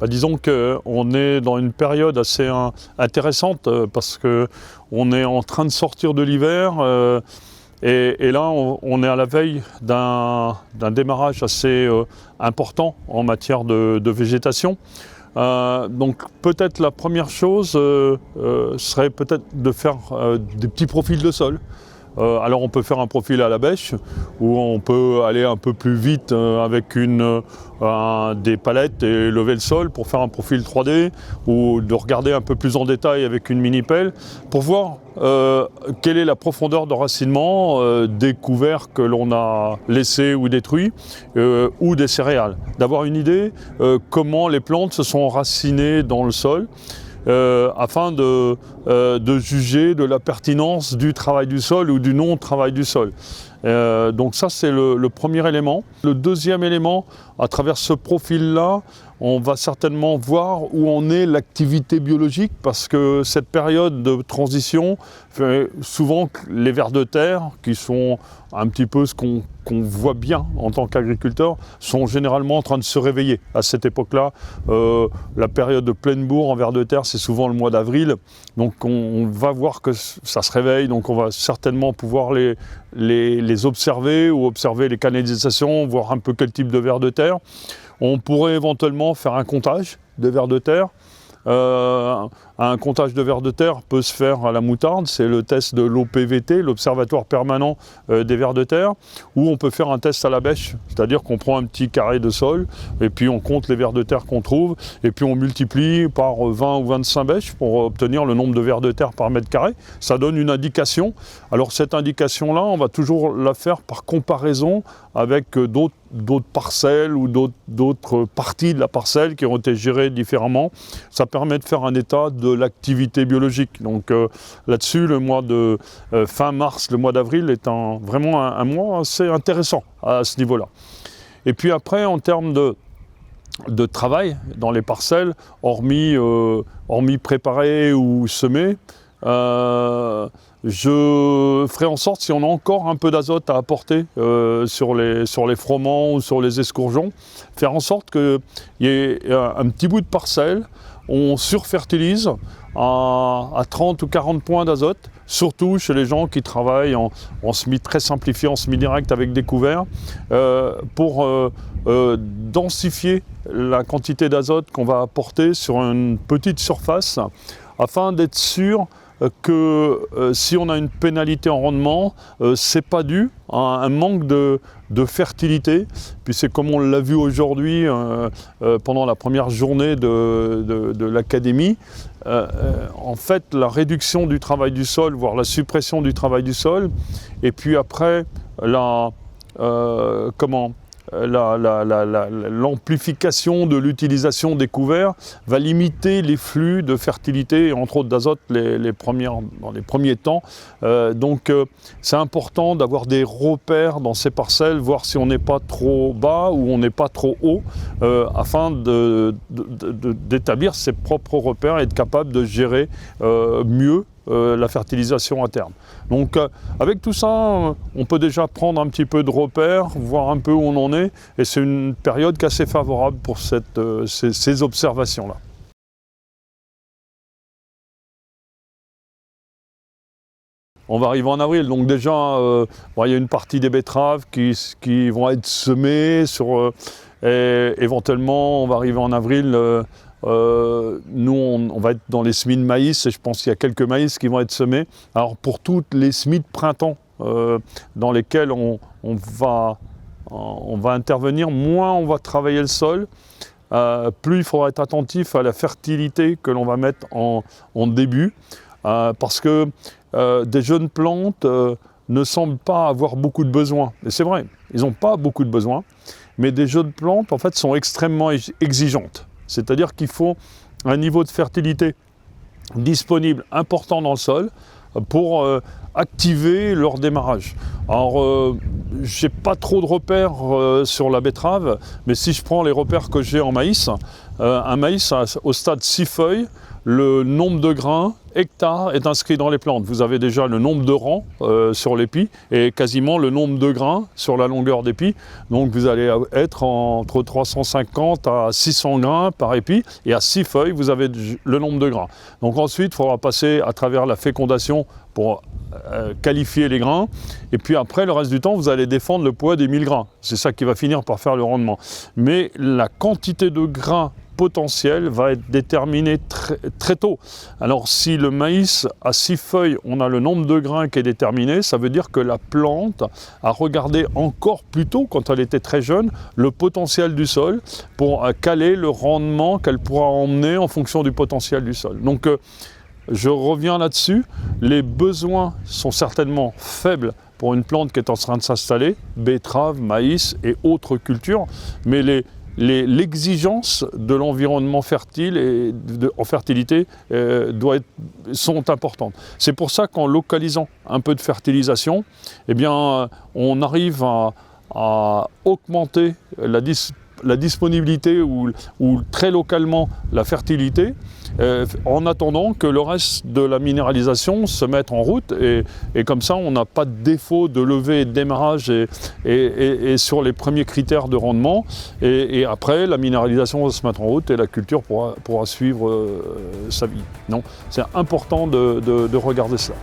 Disons qu'on est dans une période assez intéressante parce qu'on est en train de sortir de l'hiver et là on est à la veille d'un démarrage assez important en matière de végétation. Donc peut-être la première chose serait peut-être de faire des petits profils de sol. Alors on peut faire un profil à la bêche où on peut aller un peu plus vite avec des palettes et lever le sol pour faire un profil 3D, ou de regarder un peu plus en détail avec une mini pelle pour voir quelle est la profondeur d'enracinement des couverts que l'on a laissés ou détruits ou des céréales. D'avoir une idée comment les plantes se sont enracinées dans le sol. Afin de juger de la pertinence du travail du sol ou du non-travail du sol. Donc ça c'est le premier élément. Le deuxième élément, à travers ce profil-là, on va certainement voir où en est l'activité biologique, parce que cette période de transition fait souvent que les vers de terre, qui sont un petit peu ce qu'on voit bien en tant qu'agriculteur, sont généralement en train de se réveiller. À cette époque-là, la période de pleine bourre en vers de terre, c'est souvent le mois d'avril. Donc on va voir que ça se réveille, donc on va certainement pouvoir les observer ou observer les canalisations, voir un peu quel type de vers de terre. On pourrait éventuellement faire un comptage des vers de terre. Un comptage de vers de terre peut se faire à la moutarde, c'est le test de l'OPVT, l'Observatoire permanent des vers de terre, ou on peut faire un test à la bêche, c'est-à-dire qu'on prend un petit carré de sol et puis on compte les vers de terre qu'on trouve et puis on multiplie par 20 ou 25 bêches pour obtenir le nombre de vers de terre par mètre carré. Ça donne une indication. Alors cette indication-là, on va toujours la faire par comparaison avec d'autres parcelles ou d'autres parties de la parcelle qui ont été gérées différemment. Ça permet de faire un état de l'activité biologique. Donc là-dessus, le mois de fin mars, le mois d'avril est vraiment un mois assez intéressant à ce niveau-là. Et puis après, en termes de travail dans les parcelles, hormis préparer ou semer, je ferai en sorte, si on a encore un peu d'azote à apporter sur les froments ou sur les escourgeons, faire en sorte qu'il y ait un petit bout de parcelle, on surfertilise à 30 ou 40 points d'azote, surtout chez les gens qui travaillent en semis très simplifié, en semis direct avec des couverts, pour densifier la quantité d'azote qu'on va apporter sur une petite surface, afin d'être sûr que si on a une pénalité en rendement, c'est pas dû à un manque de fertilité. Puis c'est comme on l'a vu aujourd'hui pendant la première journée de l'académie. En fait, la réduction du travail du sol, voire la suppression du travail du sol, et puis après l'amplification de l'utilisation des couverts va limiter les flux de fertilité, entre autres d'azote, dans les premiers temps. Donc c'est important d'avoir des repères dans ces parcelles, voir si on n'est pas trop bas ou on n'est pas trop haut, afin d'établir ses propres repères et être capable de gérer mieux la fertilisation à terme. Donc avec tout ça, on peut déjà prendre un petit peu de repères, voir un peu où on en est, et c'est une période qui est assez favorable pour ces observations-là. On va arriver en avril, donc déjà il y a une partie des betteraves qui vont être semées, et éventuellement on va arriver en avril. Nous, on va être dans les semis de maïs, et je pense qu'il y a quelques maïs qui vont être semés. Alors pour toutes les semis de printemps dans lesquels on va intervenir, moins on va travailler le sol, plus il faudra être attentif à la fertilité que l'on va mettre en début, parce que des jeunes plantes ne semblent pas avoir beaucoup de besoins. Et c'est vrai, ils n'ont pas beaucoup de besoins, mais des jeunes plantes en fait sont extrêmement exigeantes. C'est-à-dire qu'il faut un niveau de fertilité disponible important dans le sol pour activer leur démarrage. Alors, j'ai pas trop de repères sur la betterave, mais si je prends les repères que j'ai en maïs, un maïs au stade 6 feuilles, le nombre de grains, hectares, est inscrit dans les plantes. Vous avez déjà le nombre de rangs sur l'épi et quasiment le nombre de grains sur la longueur d'épi. Donc vous allez être entre 350 à 600 grains par épi et à 6 feuilles, vous avez le nombre de grains. Donc ensuite, il faudra passer à travers la fécondation pour qualifier les grains. Et puis après, le reste du temps, vous allez défendre le poids des 1000 grains. C'est ça qui va finir par faire le rendement. Mais la quantité de grains potentiel va être déterminé très tôt. Alors si le maïs à 6 feuilles, on a le nombre de grains qui est déterminé, ça veut dire que la plante a regardé encore plus tôt, quand elle était très jeune, le potentiel du sol pour caler le rendement qu'elle pourra emmener en fonction du potentiel du sol. Donc je reviens là-dessus, les besoins sont certainement faibles pour une plante qui est en train de s'installer, betterave, maïs et autres cultures, mais l'exigence de l'environnement fertile et en fertilité sont importantes. C'est pour ça qu'en localisant un peu de fertilisation, eh bien, on arrive à augmenter la disponibilité ou très localement la fertilité, en attendant que le reste de la minéralisation se mette en route et comme ça on n'a pas de défaut de levée et de démarrage et sur les premiers critères de rendement et après la minéralisation va se mettre en route et la culture pourra suivre sa vie. Non, c'est important de regarder cela.